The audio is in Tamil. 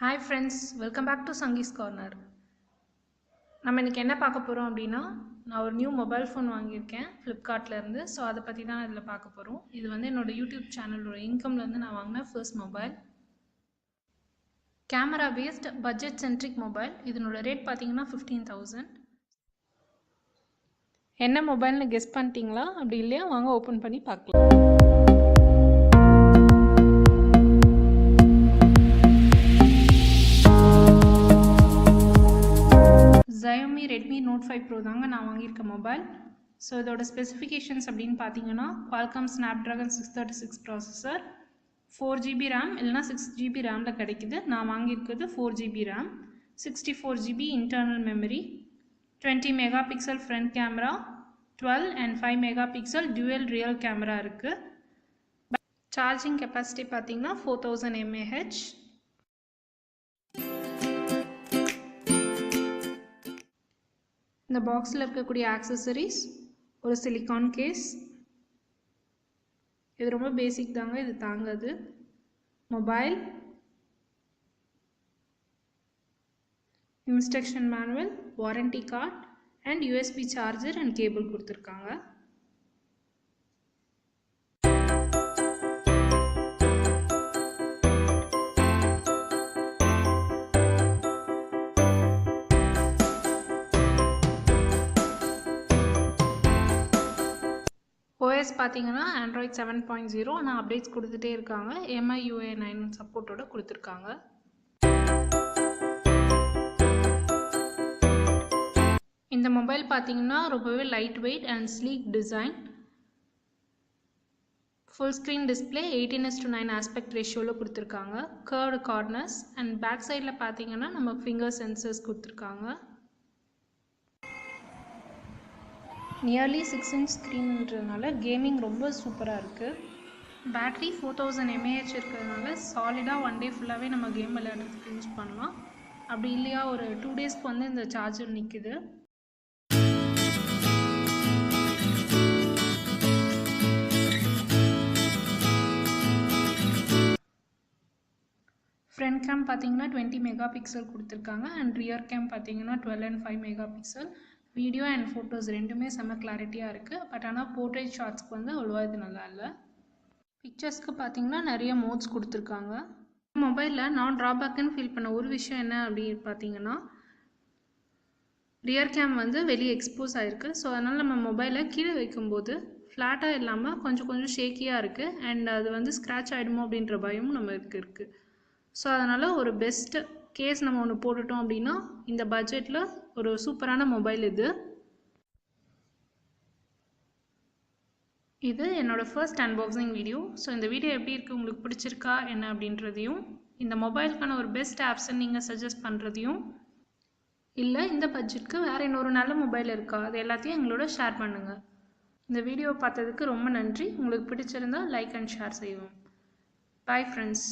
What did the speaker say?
Hi friends, welcome back to Sangee's Corner. நம்ம இன்னைக்கு என்ன பார்க்க போறோம் அப்படின்னா நான் ஒரு நியூ மொபைல் ஃபோன் வாங்கியிருக்கேன் ஃப்ளிப்கார்ட்ல இருந்து. ஸோ அதை பற்றி தான் இதில் பார்க்க போகிறோம். இது வந்து என்னோட யூடியூப் சேனலோட இன்கம்லேருந்து நான் வாங்கின first mobile. Camera based budget centric mobile. இதனோட ரேட் பார்த்தீங்கன்னா 15,000. என்ன மொபைல்னு கெஸ் பண்ணிட்டீங்களா? அப்படி இல்லையா வாங்க ஓப்பன் பண்ணி பார்க்கலாம். Redmi Redmi Note 5 Pro தாங்க நான் வாங்கியிருக்க மொபைல். ஸோ இதோட ஸ்பெசிஃபிகேஷன்ஸ் அப்படின்னு பார்த்தீங்கன்னா Qualcomm Snapdragon 636 processor, 4GB RAM இல்லைனா 6GB ரேமில் கிடைக்குது. நான் வாங்கியிருக்கிறது 4GB RAM, 64GB internal memory, 20 mega pixel front camera, 12 and 5 mega pixel dual real camera இருக்குது. சார்ஜிங் கெப்பாசிட்டி பார்த்தீங்கன்னா 4000 mAh. இந்த பாக்ஸில் இருக்கக்கூடிய ஆக்சசரிஸ் ஒரு சிலிக்கான் கேஸ். இது ரொம்ப பேசிக் தாங்க, இது தாங்காது. Mobile, instruction manual, warranty card and USB charger and cable கொடுத்துருக்காங்க. OS பார்த்தீங்கன்னா Android 7.0. ஆனால் அப்டேட்ஸ் கொடுத்துட்டே இருக்காங்க. MIUI 9 சப்போர்ட்டோட கொடுத்துருக்காங்க. இந்த மொபைல் பார்த்தீங்கன்னா ரொம்பவே light weight and sleek design. Full screen display 18:9 aspect ரேஷியோவில் கொடுத்துருக்காங்க. கர்வ்டு கார்னர்ஸ் அண்ட் பேக் சைடில் பார்த்தீங்கன்னா நம்ம ஃபிங்கர் சென்சர்ஸ் கொடுத்துருக்காங்க. நியர்லி 6 inch ஸ்க்ரீன்றதுனால கேமிங் ரொம்ப சூப்பராக இருக்குது. பேட்ரி 4000 mAh இருக்கிறதுனால சாலிடாக ஒன் டே ஃபுல்லாகவே நம்ம கேம் விளையாடுறதுக்கு யூஸ் பண்ணலாம். அப்படி இல்லையா ஒரு 2 daysக்கு வந்து இந்த சார்ஜர் நிற்குது. ஃப்ரண்ட் கேம் பார்த்தீங்கன்னா 20 மெகா பிக்சல் கொடுத்துருக்காங்க அண்ட் ரியர் கேம் பார்த்தீங்கன்னா 12 and 5 mega pixel. Video and photos ரெண்டுமே செம்ம கிளாரிட்டியாக இருக்குது. பட் ஆனால் போர்ட்ரேட் ஷாட்ஸ்க்கு வந்து அவ்வளோவா இது நல்லா இல்லை. பிக்சர்ஸ்க்கு பார்த்தீங்கன்னா நிறைய மோட்ஸ் கொடுத்துருக்காங்க. மொபைலில் நான் ட்ராபேக்குன்னு ஃபீல் பண்ண ஒரு விஷயம் என்ன அப்படின்னு பார்த்தீங்கன்னா ரியர் கேம் வந்து வெளியே எக்ஸ்போஸ் ஆகிருக்கு. ஸோ அதனால் நம்ம மொபைலை கீழே வைக்கும்போது ஃப்ளாட்டாக இல்லாமல் கொஞ்சம் ஷேக்கியாக இருக்குது அண்ட் அது வந்து ஸ்க்ராட்ச் ஆகிடுமோ அப்படின்ற பயமும் நம்மளுக்கு இருக்குது. ஸோ அதனால் ஒரு பெஸ்ட் கேஸ் நம்ம ஒன்று போட்டுட்டோம் அப்படின்னா இந்த பட்ஜெட்டில் ஒரு சூப்பரான மொபைல் இது. இது என்னோடய ஃபர்ஸ்ட் அன்பாக்சிங் வீடியோ. ஸோ இந்த வீடியோ எப்படி இருக்குது, உங்களுக்கு பிடிச்சிருக்கா என்ன அப்படின்றதையும், இந்த மொபைலுக்கான ஒரு பெஸ்ட் ஆப்ஸை நீங்கள் சஜஸ்ட் பண்ணுறதையும், இல்லை இந்த பட்ஜெட்டுக்கு வேறு இன்னொரு நல்ல மொபைல் இருக்கா, அது எல்லாத்தையும் எங்களோட ஷேர் பண்ணுங்கள். இந்த வீடியோ பார்த்ததுக்கு ரொம்ப நன்றி. உங்களுக்கு பிடிச்சிருந்தால் லைக் அண்ட் ஷேர் செய்வோம். Bye friends.